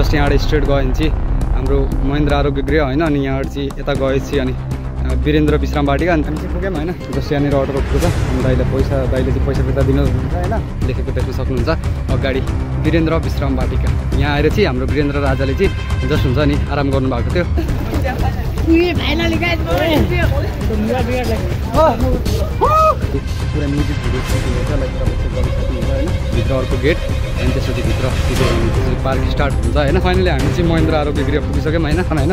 Just यहाँबाट straight गयो भने चाहिँ हाम्रो महेन्द्र आरोग्य गृह होइन अनि यहाँबाट चाहिँ यता गएपछि अनि वीरेन्द्र विश्राम वाटिका अनि हामी चाहिँ पुग्यौँ होइन जस्ट यहाँनिर अटो रोकेको छ अनि दाइले चाहिँ पैसा फिर्ता दिनुहुन्छ होइन लेखेको देख्न सक्नुहुन्छ अगाडि वीरेन्द्र विश्राम वाटिका। यहाँ आएर चाहिँ हाम्रो वीरेन्द्र राजाले चाहिँ जस्ट हुन्छ नि आराम गर्नुभएको थियो। पुरा म्युजिक भिडियो लाइक गर्न सक्नुहुन्छ होइन भित्र अर्को गेट अनि त्यसपछि भित्र पार्क स्टार्ट हुन्छ होइन। फाइनली हामी चाहिँ महेन्द्र आरोग्य गृह पुगिसक्यौँ होइन होइन।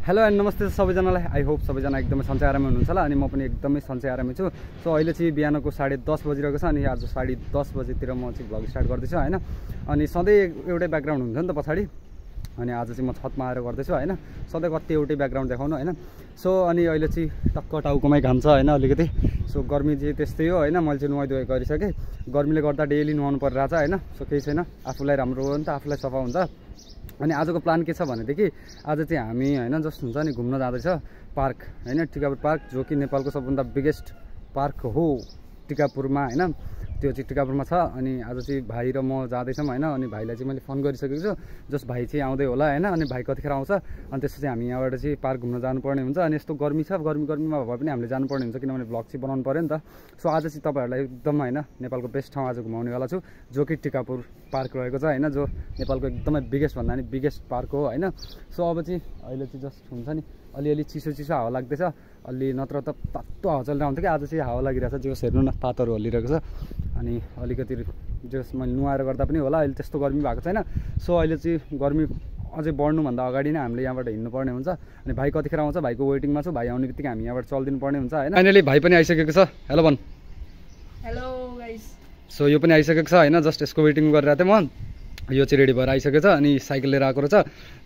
हेलो एन्ड नमस्ते सबैजनालाई। आई होप सबैजना एकदमै सन्चै आरामै हुनुहुन्छ होला अनि म पनि एकदमै सन्चै आरामै छु। सो अहिले चाहिँ बिहानको 10:30 बजिरहेको छ अनि आज 10:30 बजेतिर म चाहिँ भ्लग स्टार्ट गर्दैछु होइन। अनि सधैँ एउटै ब्याकग्राउन्ड हुन्छ नि त पछाडि अनि आज चाहिँ म छतमा आएर गर्दैछु होइन। सधैँ कति एउटै ब्याकग्राउन्ड देखाउनु होइन। सो अनि अहिले चाहिँ टक्क टाउकोमै घाम छ होइन अलिकति। सो गर्मी चाहिँ त्यस्तै हो होइन। मैले चाहिँ नुहाइधुवाइ गरिसकेँ। गर्मीले गर्दा डेली नुहाउनु परिरहेछ होइन। सो केही छैन आफूलाई राम्रो हो नि त आफूलाई सफा हुन्छ। अनि आजको प्लान के छ भनेदेखि आज चाहिँ हामी होइन जस्ट हुन्छ नि घुम्न जाँदैछ पार्क होइन टिकापुर पार्क जो कि नेपालको सबभन्दा बिगेस्ट पार्क हो टिकापुरमा होइन। त्यो चाहिँ टिकापुरमा छ अनि आज चाहिँ भाइ र म जाँदैछौँ होइन। अनि भाइलाई चाहिँ मैले फोन गरिसकेको छु जस्ट भाइ चाहिँ आउँदै होला होइन। अनि भाइ कतिखेर आउँछ अनि त्यसपछि हामी यहाँबाट चाहिँ पार्क घुम्न जानुपर्ने हुन्छ। अनि यस्तो गर्मी छ गर्मीमा भए पनि हामीले जानुपर्ने हुन्छ किनभने भ्लग चाहिँ बनाउनु पऱ्यो नि त। सो आज चाहिँ तपाईँहरूलाई एकदम होइन नेपालको बेस्ट ठाउँ आज घुमाउनेवाला छु जो कि टिकापुर पार्क रहेको छ होइन। जो नेपालको एकदमै बिगेस्ट भन्दा नि बिगेस्ट पार्क हो होइन। सो अब चाहिँ अहिले चाहिँ जस्ट हुन्छ नि अलिअलि चिसो हावा लाग्दैछ अलि नत्र त तातो हावा चलिरहेको हुन्थ्यो कि आज चाहिँ हावा लागिरहेछ जोस हेर्नु न पातहरू हल्लिरहेको छ। अनि अलिकति जोस मैले नुहाएर गर्दा पनि होला अहिले त्यस्तो गर्मी भएको छैन। सो अहिले चाहिँ गर्मी अझै बढ्नुभन्दा अगाडि नै हामीले यहाँबाट हिँड्नुपर्ने हुन्छ। अनि भाइ कतिखेर आउँछ भाइको वेटिङमा छु। भाइ आउने बित्तिकै हामी यहाँबाट चलिदिनु पर्ने हुन्छ होइन। फाइनली भाइ पनि आइसकेको छ। हेलो भन। Hello guys. सो यो पनि आइसकेको छ होइन जस्ट यसको वेटिङ गरिरहेको थिएँ म। यो चाहिँ रेडी भएर आइसकेको छ अनि साइकल लिएर आएको रहेछ।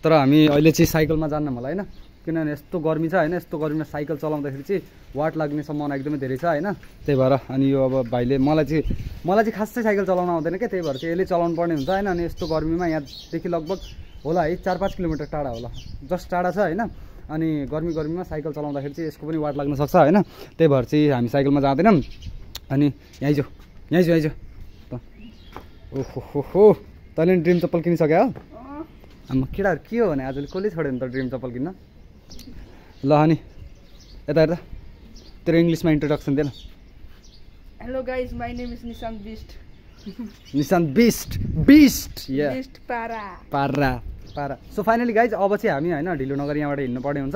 तर हामी अहिले चाहिँ साइकलमा जान्न मलाई होइन किनभने यस्तो गर्मी छ होइन। यस्तो गर्मीमा साइकल चलाउँदाखेरि चाहिँ वाट लाग्ने सम्भावना एकदमै धेरै छ होइन। त्यही भएर अनि यो अब भाइले मलाई चाहिँ खासै साइकल चलाउन आउँदैन क्या। त्यही भएर चाहिँ यसले चलाउनु पर्ने हुन्छ होइन। अनि यस्तो गर्मीमा यहाँदेखि लगभग होला है 4-5 किलोमिटर टाढा होला जस्ट टाढा छ होइन। अनि गर्मीमा साइकल चलाउँदाखेरि चाहिँ यसको पनि वाट लाग्न सक्छ होइन। त्यही भएर चाहिँ हामी साइकलमा जाँदैनौँ। अनि यहीँ जाऊ ओहो हो तैँले ड्रिम चप्पल किनिसक्यो हो। आमा केटाहरू के हो भने आजले कसले छोड्यो नि त ड्रिम चप्पल किन्न। ल अनि यता हेर्दा तेरो इङ्ग्लिसमा इन्ट्रोडक्सन दे न। Hello guys my name is Nishant Bisht. Nishant Bisht या बिस्ट पारा। सो फाइनली गाइज अब चाहिँ हामी होइन ढिलो नगर यहाँबाट हिँड्नुपर्ने हुन्छ।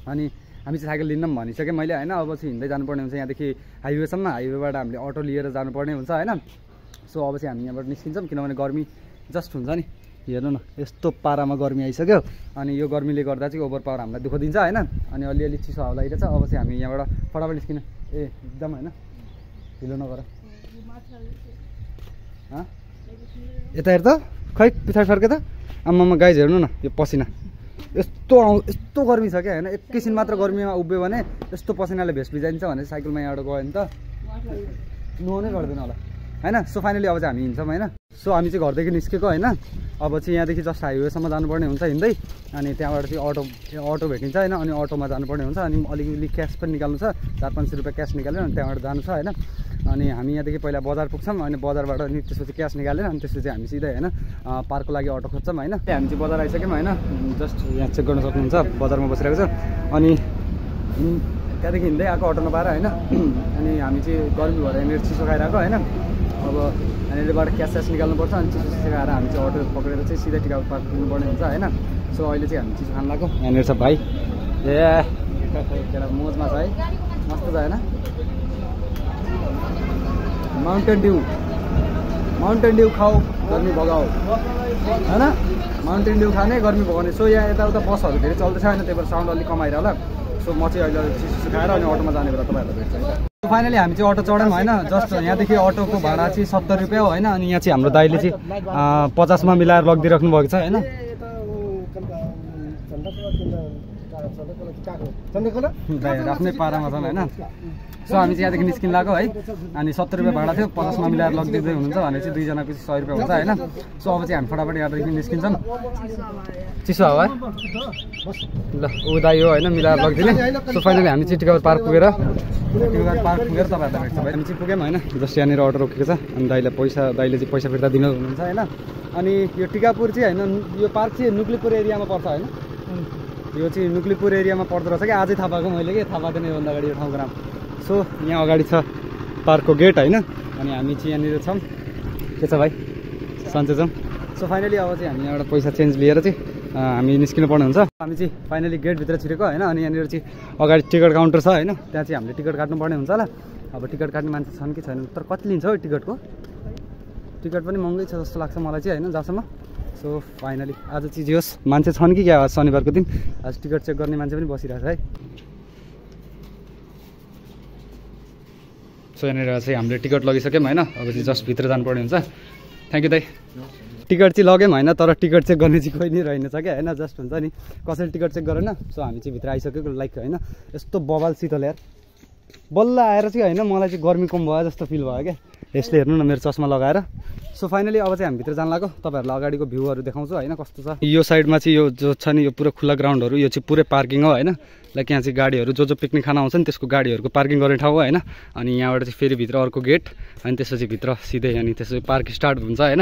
अनि हामी चाहिँ साइकल लिन्न भनिसकेँ मैले होइन। अब चाहिँ हिँड्दै जानुपर्ने हुन्छ यहाँदेखि हाइवेसम्म। हाइवेबाट हामीले अटो लिएर जानुपर्ने हुन्छ होइन। सो अब चाहिँ हामी यहाँबाट निस्किन्छौँ किनभने गर्मी जस्ट हुन्छ नि हेर्नु न यस्तो पारामा गर्मी आइसक्यो। अनि यो गर्मीले गर्दा चाहिँ ओभर पावर हामीलाई दुःख दिन्छ होइन। अनि अलिअलि चिसो हावा लागिरहेछ। अब चाहिँ हामी यहाँबाट फटाफट निस्किन एकदम होइन ढिलो नगर। यता हेर त खै पछाडि फर्के त आम्मामा गाइज हेर्नु न यो पसिना यस्तो गर्मी छ क्या होइन। एकैछिन मात्र गर्मीमा उभियो भने यस्तो पसिनाले भेष भिजाइन्छ भने साइकलमा यहाँबाट गयो भने त नुहाउनै गर्दैन होला होइन। सो फाइनली अब चाहिँ हामी हिँड्छौँ होइन। सो हामी चाहिँ घरदेखि निस्केको होइन। अब चाहिँ यहाँदेखि जस्ट हाइवेसम्म जानुपर्ने हुन्छ हिँड्दै। अनि त्यहाँबाट चाहिँ अटो भेटिन्छ होइन। अनि अटोमा जानुपर्ने हुन्छ। अनि अलिकति क्यास पनि निकाल्नु छ 400-500 रुपियाँ क्यास निकालेर अनि त्यहाँबाट जानु छ होइन। अनि हामी यहाँदेखि पहिला बजार पुग्छौँ अनि बजारबाट अनि त्यसपछि क्यास निकालेर अनि त्यसपछि हामी सिधै होइन पार्कको लागि अटो खोज्छौँ होइन। हामी चाहिँ बजार आइसक्यौँ होइन। जस्ट यहाँ चेक गर्न सक्नुहुन्छ बजारमा बसिरहेको छ। अनि त्यहाँदेखि हिँड्दै आएको अटो नपाएर होइन। अनि हामी चाहिँ गर्मी भएर यहाँनिर चिसो खाइरहेको होइन। अब यहाँनिरबाट क्यास निकाल्नुपर्छ अनि चिसो खाएर हामी चाहिँ अटो पक्रेर चाहिँ सिधै टिकापुर पार्क पुग्नुपर्ने हुन्छ होइन। सो अहिले चाहिँ हामी चिसो खान लाग्यो। यहाँनिर छ भाइ मोजमा छ है मस्त छ होइन। माउन्टेन ड्यू खाऊ गर्मी भगाऊ होइन। माउन्टेन ड्यू खाने गर्मी भगाउने। सो यहाँ यताउता बसहरू धेरै चल्दैछ होइन। त्यही भएर साउन्ड अलिक कमाइरह होला। सो म चाहिँ अहिले चिसो खाएर अनि अटोमा जाने बेला तपाईँहरूलाई भेट्छ है। फाइनली हामी चाहिँ अटो चढ्यौँ होइन। जस्ट यहाँदेखि अटोको भाडा चाहिँ 70 रुपियाँ हो होइन। अनि यहाँ चाहिँ हाम्रो दाइले चाहिँ 50मा मिलाएर लगिदिइराख्नु भएको छ होइन। आफ्नै पारामा छन् होइन। सो हामी चाहिँ यहाँदेखि निस्किन लाग्यो है। अनि 70 रुपियाँ भाडा थियो, 50मा मिलाएर लगिदिँदै हुनुहुन्छ भने चाहिँ दुईजना पछि 100 रुपियाँ हुन्छ होइन। सो अब चाहिँ हामी फटाफट यहाँदेखि निस्किन्छौँ। चिसो हावा ल उदा यो होइन मिलाएर लगिदिने। सो फाइनली हामी चाहिँ टिकापुर पार्क पुगेर तपाईँहरूलाई भेट्छ भाइ। हामी चाहिँ पुग्यौँ होइन। जस्ट यहाँनिर अटो रोकेको छ अनि दाइले चाहिँ पैसा फिर्ता दिनु हुनुहुन्छ होइन। अनि यो टिकापुर चाहिँ होइन, यो पार्क चाहिँ नुक्लिपुर एरियामा पर्छ होइन। यो चाहिँ नुक्लिपुर एरियामा पर्दो रहेछ कि आजै थाहा पाएको मैले कि थाहा पाएको थिएन योभन्दा अगाडि यो ठाउँको नाम। सो यहाँ अगाडि छ पार्कको गेट होइन। अनि हामी चाहिँ यहाँनिर छौँ। के छ भाइ सन्चै छौँ। सो फाइनली अब चाहिँ हामी यहाँबाट पैसा चेन्ज लिएर चाहिँ हामी निस्किनु पर्ने हुन्छ। हामी चाहिँ फाइनली गेटभित्र छिरेको होइन। अनि यहाँनिर चाहिँ अगाडि टिकट काउन्टर छ होइन। त्यहाँ चाहिँ हामीले टिकट काट्नुपर्ने हुन्छ होला। अब टिकट काट्ने मान्छे छन् कि छैन, तर कति लिन्छ हौ टिकटको? टिकट पनि महँगै छ जस्तो लाग्छ मलाई चाहिँ होइन जहाँसम्म। सो फाइनली आज चाहिँ जे होस् मान्छे छन् कि क्या, शनिबारको दिन आज टिकट चेक गर्ने मान्छे पनि बसिरहेको छ है। सो यहाँनिर चाहिँ हामीले टिकट लगिसक्यौँ होइन। अब चाहिँ जस्ट भित्र जानुपर्ने हुन्छ। थ्याङ्क यू दाइ। टिकट चाहिँ लगेँ होइन, तर टिकट चेक गर्ने चाहिँ कोही नै रहेनछ क्या होइन। जस्ट हुन्छ नि कसैले टिकट चेक गरेन। सो हामी चाहिँ भित्र आइसकेको लाइक होइन। यस्तो बवाल शीतल यार, बल्ल आएर चाहिँ होइन मलाई चाहिँ गर्मी कम भयो जस्तो फिल भयो क्या यसले। हेर्नु न मेरो चस्मा लगाएर। सो फाइनली अब चाहिँ हामी भित्र जान लाग्यो। तपाईँहरूलाई अगाडिको भ्यूहरू देखाउँछु होइन कस्तो छ। यो साइडमा चाहिँ यो जो छ नि यो पुरो खुल्ला ग्राउन्डहरू, यो चाहिँ पुरै पार्किङ हो होइन। लाइक यहाँ चाहिँ गाडीहरू जो पिकनिक खान आउँछ नि त्यसको गाडीहरूको पार्किङ गर्ने ठाउँ हो होइन। अनि यहाँबाट चाहिँ फेरि भित्र अर्को गेट अनि त्यसपछि भित्र सिधै अनि त्यसपछि पार्क स्टार्ट हुन्छ होइन।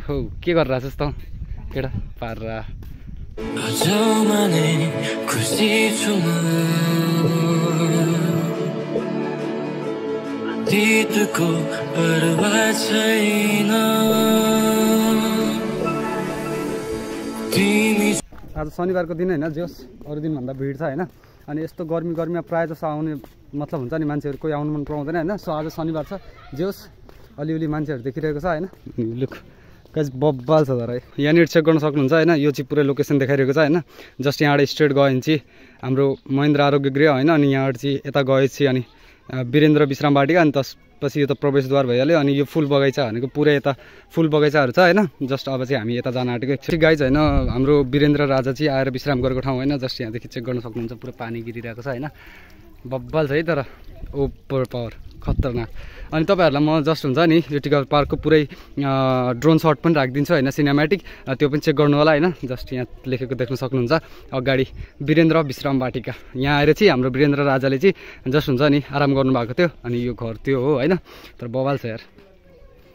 हो के गरेर आछस् त केटा पार्रा। आज शनिबारको दिन होइन, जोस् अरू दिनभन्दा भिड छ होइन। अनि यस्तो गर्मीमा प्रायः जस्तो आउने मतलब हुन्छ नि मान्छेहरू कोही आउनु मन पराउँदैन होइन। सो आज शनिबार छ, जोस् अलिअलि मान्छेहरू देखिरहेको छ होइन। लुक गाइस बब्बाल छ तर यहाँनिर चेक गर्न सक्नुहुन्छ होइन। यो चाहिँ पुरै लोकेसन देखाइरहेको छ होइन। जस्ट यहाँबाट स्ट्रेट गयो भने चाहिँ हाम्रो महेन्द्र आरोग्य गृह होइन। अनि यहाँबाट चाहिँ यता गएपछि अनि वीरेन्द्र विश्राम वाटिका अनि त्यसपछि यो त प्रवेशद्वार भइहाल्यो। अनि यो फुल बगैँचा भनेको पुरै यता फुल बगैँचाहरू छ होइन। जस्ट अब चाहिँ हामी यता जान आँटेको एकचोटि गाइज होइन। हाम्रो वीरेन्द्र राजा चाहिँ आएर विश्राम गरेको ठाउँ होइन। जस्ट यहाँदेखि चेक गर्न सक्नुहुन्छ पुरै पानी गिरिरहेको छ होइन। बब्बाल छ है तर ओभर पावर खतरनाक। अनि तपाईँहरूलाई म जस्ट हुन्छ नि यो टिकापुर पार्कको पुरै ड्रोन सट पनि राखिदिन्छु होइन, सिनेमेटिक त्यो पनि चेक गर्नु होला होइन। जस्ट यहाँ लेखेको देख्न सक्नुहुन्छ अगाडि वीरेन्द्र विश्राम वाटिका। यहाँ आएर चाहिँ हाम्रो वीरेन्द्र राजाले चाहिँ जस्ट हुन्छ नि आराम गर्नुभएको थियो। अनि यो घर त्यो हो होइन, तर बवाल छ यार।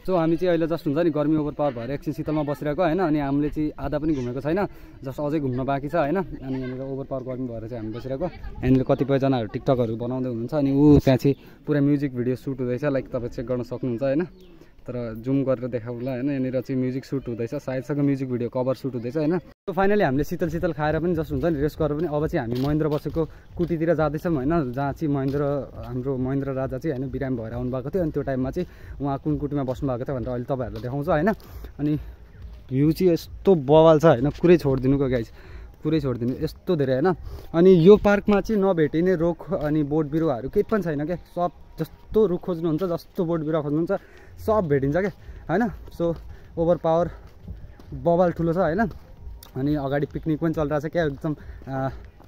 सो हामी चाहिँ अहिले जस्ट हुन्छ नि गर्मी ओभर पावर भएर एकछिन शीतलमा बसिरहेको होइन। अनि हामीले चाहिँ आधा पनि घुमेको छैन, जस्ट अझै घुम्न बाँकी छ होइन। अनि यहाँनिर ओभर पावर गर्मी भएर चाहिँ हामी बसिरहेको। यहाँनिर कतिपयजनाहरू टिकटकहरू बनाउँदै हुनुहुन्छ। अनि त्यहाँ चाहिँ पुरा म्युजिक भिडियो सुट हुँदैछ, लाइक तपाईँ चेक गर्न सक्नुहुन्छ होइन। तर जुम गरेर देखाउला होइन। यहाँनिर चाहिँ म्युजिक सुट हुँदैछ, सायदसँग म्युजिक भिडियो कभर सुट हुँदैछ होइन। सो फाइनली हामीले शीतल खाएर पनि जस्ट हुन्छ नि रेस्ट गरेर पनि अब चाहिँ हामी महेन्द्र बसेको कुटीतिर जाँदैछौँ होइन। जहाँ चाहिँ हाम्रो महेन्द्र राजा चाहिँ होइन बिरामी भएर आउनुभएको थियो। अनि त्यो टाइममा चाहिँ उहाँ कुन कुटीमा बस्नुभएको थियो भनेर अहिले तपाईँहरूलाई देखाउँछ होइन। अनि भ्यू चाहिँ यस्तो बवाल छ होइन, कुरै छोडिदिनुको गाइज, पुरै छोडिदिनु यस्तो धेरै होइन। अनि यो पार्कमा चाहिँ नभेटिने रुख अनि बोट बिरुवाहरू केही पनि छैन क्या। सब जस्तो रुख खोज्नुहुन्छ जस्तो बोट बिरुवा खोज्नुहुन्छ सब भेटिन्छ क्या होइन। सो ओभर पावर बवाल ठुलो छ होइन। अनि अगाडि पिकनिक पनि चलिरहेको छ क्या, एकदम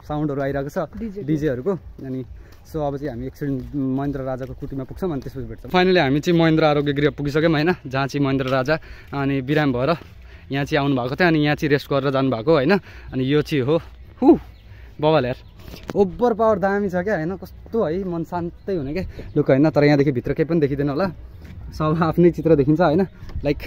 साउन्डहरू आइरहेको छ डिजेहरूको। अनि सो अब चाहिँ हामी एकछिन महेन्द्र राजाको कुटीमा पुग्छौँ अनि त्यसपछि भेट्छौँ। फाइनली हामी चाहिँ महेन्द्र आरोग्य गृह पुगिसक्यौँ होइन, जहाँ चाहिँ महेन्द्र राजा अनि बिरामी भएर यहाँ चाहिँ आउनुभएको थियो। अनि यहाँ चाहिँ रेस्ट गरेर जानुभएको होइन। अनि यो चाहिँ हो बवाल यार, ओभर पावर दामी छ क्या होइन। कस्तो है मन शान्तै हुने क्या लुक होइन। तर यहाँदेखि भित्र केही पनि देखिँदैन होला, सब आफ्नै चित्र देखिन्छ होइन लाइक।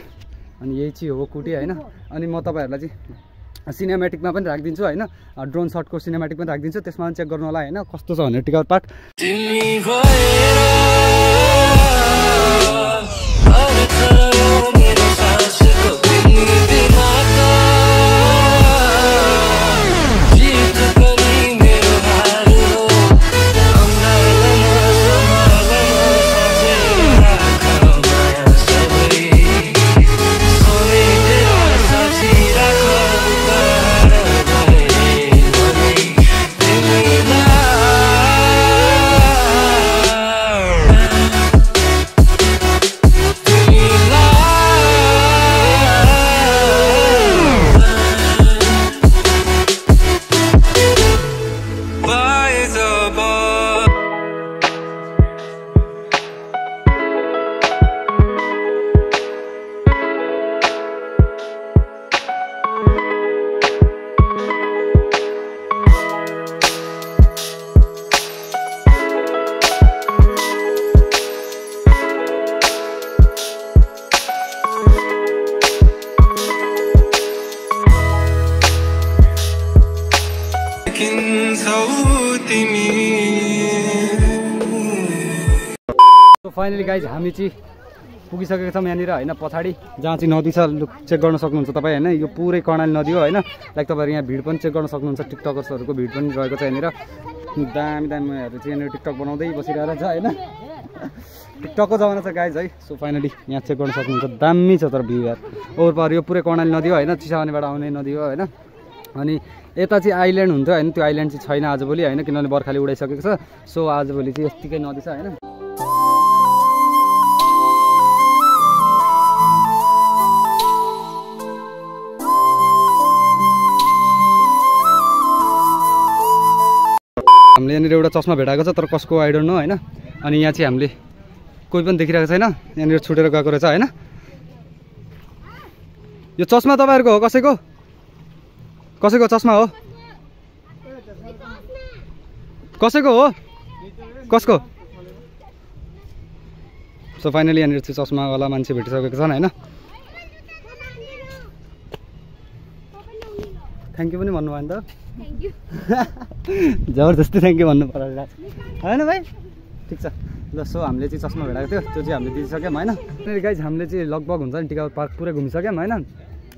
अनि यही चाहिँ हो कुटी होइन। अनि म तपाईँहरूलाई चाहिँ सिनेमेटिकमा पनि राखिदिन्छु होइन, ड्रोन सटको सिनेमेटिक पनि राखिदिन्छु, त्यसमा पनि चेक गर्नु होला होइन कस्तो छ भनेर टिकापुर पार्क। फाइनली गाइज हामी चाहिँ पुगिसकेको छौँ यहाँनिर होइन, पछाडि जहाँ चाहिँ नदी छ चेक गर्न सक्नुहुन्छ तपाईँ होइन। यो पुरै कर्णाली नदी हो होइन। लाइक तपाईँहरू यहाँ भिड पनि चेक गर्न सक्नुहुन्छ, टिकटकर्सहरूको भिड पनि रहेको छ यहाँनिर। दामी दामीहरू चाहिँ यहाँनिर टिकटक बनाउँदै बसिरहेको छ होइन। टिकटकको जमाना छ गाइज है। सो फाइनली यहाँ चेक गर्न सक्नुहुन्छ, दामी छ तर भ्यू यार। ओभर यो पुरै कर्णाली नदी हो होइन, चिसावनीबाट आउने नदी हो होइन। अनि यता चाहिँ आइल्यान्ड हुन्थ्यो होइन, त्यो आइल्यान्ड चाहिँ छैन आजभोलि होइन, किनभने बर्खाले उडाइसकेको छ। सो आजभोलि चाहिँ यत्तिकै नदी छ होइन। हामीले यहाँनिर एउटा चस्मा भेटाएको छ, तर कसको आई डोन्ट नो होइन। अनि यहाँ चाहिँ हामीले कोही पनि देखिरहेको छैन, यहाँनिर छुटेर गएको रहेछ होइन। यो चस्मा तपाईँहरूको हो? कसैको कसैको चस्मा हो? कसैको हो? कसको? सो फाइनली यहाँनिर चाहिँ चस्मावाला मान्छे भेटिसकेको छन् होइन। थ्याङ्क यू पनि भन्नुभयो नि त। जबरजस्ती थ्याङ्क यू भन्नु पर्यो होइन भाइ, ठिक छ ल। सो हामीले चाहिँ चस्मा भेटाएको थियो, त्यो चाहिँ हामीले दिइसक्यौँ होइन। गाइज हामीले चाहिँ लगभग हुन्छ नि टिकापुर पार्क पुरै घुमिसक्यौँ होइन।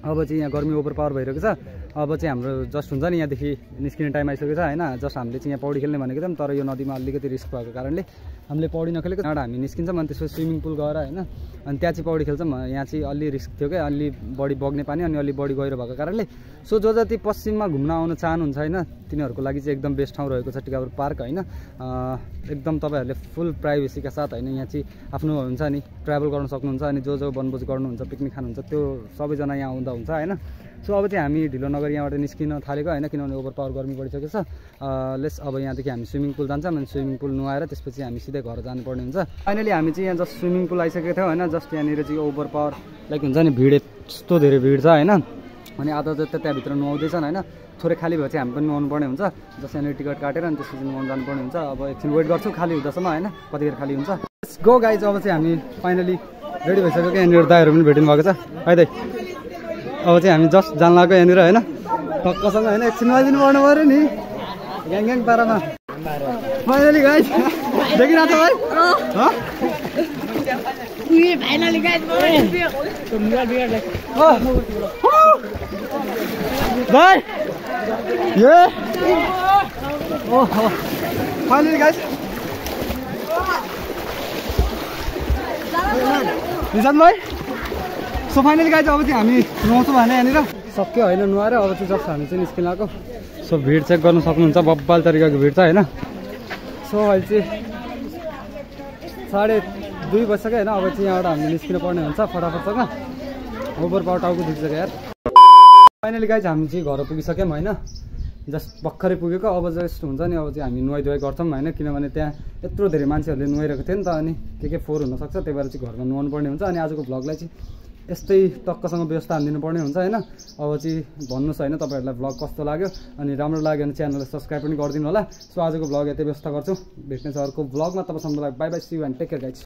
अब चाहिँ यहाँ गर्मी ओभर पावर भइरहेको छ। अब चाहिँ हाम्रो जस्ट हुन्छ नि यहाँदेखि निस्किने टाइम आइसकेको छ होइन। जस्ट हामीले चाहिँ यहाँ पौडी खेल्ने भनेको थियौँ, तर यो नदीमा अलिकति रिस्क भएको कारणले हामीले पौडी नखेलेको। त्यहाँबाट हामी निस्किन्छौँ अनि त्यसपछि स्विमिङ पुल गएर होइन, अनि त्यहाँ चाहिँ पौडी खेल्छौँ। यहाँ चाहिँ अलि रिस्क थियो क्या, अलि बढी बग्ने पानी अनि अलि बढी गहिरो भएको कारणले। सो जो जति पश्चिममा घुम्न आउन चाहनुहुन्छ होइन, तिनीहरूको लागि चाहिँ एकदम बेस्ट ठाउँ रहेको छ टिकापुर पार्क होइन। एकदम तपाईँहरूले फुल प्राइभेसीका साथ होइन यहाँ चाहिँ आफ्नो हुन्छ नि ट्राभल गर्न सक्नुहुन्छ। अनि जो वनभोज गर्नुहुन्छ, पिकनिक खानुहुन्छ, त्यो सबैजना यहाँ आउँदा हुन्छ होइन। सो अब चाहिँ हामी ढिलो नगर यहाँबाट निस्किन थालेको होइन, किनभने ओभर पावर गर्मी बढिसकेको छ। लेस अब यहाँदेखि हामी स्विमिङ पुल जान्छौँ, अनि स्विमिङ पुल नुहाएर त्यसपछि हामी सिधै घर जानुपर्ने हुन्छ। फाइनली हामी चाहिँ यहाँ जस्ट स्विमिङ पुल आइसकेको थियो होइन। जस्ट यहाँनिर चाहिँ ओभर पावर लाइक हुन्छ नि भिड यस्तो धेरै भिड छ होइन। अनि आधा जति त्यहाँभित्र नुहाउँदैछन् होइन। थोरै खाली भयो चाहिँ हामी पनि नुहाउनु पर्ने हुन्छ। जस्ट यहाँनिर टिकट काटेर अनि त्यसपछि नुहाउनु जानुपर्ने हुन्छ। अब एकछिन वेट गर्छु खाली हुँदासम्म होइन, कतिखेर खाली हुन्छ। गो गाइज, अब चाहिँ हामी फाइनली रेडी भइसक्यो क्या। यहाँनिर दाइहरू पनि भेटिनु भएको छ है दाइ। अब चाहिँ हामी जस्ट जान लाग्यो यहाँनिर होइन, टक्कसँग होइन। एकछिन नुहाइदिनु पर्नु पऱ्यो नि ग्याङ ग्याङ पारामा। फाइनली गाइज देखिरहेको छ भाइ भाइ ये ओहो फाइनली गाइज निशान भाइ। सो फाइनली गाइज अब चाहिँ हामी नुहाउँछौँ भने यहाँनिर सक्यो होइन नुहाएर। अब चाहिँ जस्ट हामी चाहिँ निस्किन आएको। सो भिड चेक गर्नु सक्नुहुन्छ, बब्बाल तरिकाको भिड छ होइन। सो अहिले चाहिँ 2:30 बजिसक्यो होइन। अब चाहिँ यहाँबाट हामीले निस्किनु पर्ने हुन्छ फटाफटसँग। ओभर पावर टाउको दुखिसक्यो यार। फाइनली गाइज हामी चाहिँ घर पुगिसक्यौँ होइन। जस्ट भर्खरै पुगेको। अब जस्ट हुन्छ नि अब चाहिँ हामी नुहाइधुवाइ गर्छौँ होइन, किनभने त्यहाँ यत्रो धेरै मान्छेहरूले नुहाइरहेको थियो नि त। अनि के फोहोर हुनसक्छ, त्यही भएर चाहिँ घरमा नुहाउनु पर्ने हुन्छ। अनि आजको भ्लगलाई चाहिँ यस्तै टक्कसँग व्यवस्था हानिदिनु पर्ने हुन्छ होइन। अब चाहिँ भन्नुहोस् होइन तपाईँहरूलाई भ्लग कस्तो लाग्यो, अनि राम्रो लाग्यो भने च्यानललाई सब्सक्राइब पनि गरिदिनु होला। सो आजको भ्लग यतै व्यवस्था गर्छु, भेट्ने छ अर्को भ्लगमा। तबसम्मलाई bye bye, see you and take care guys.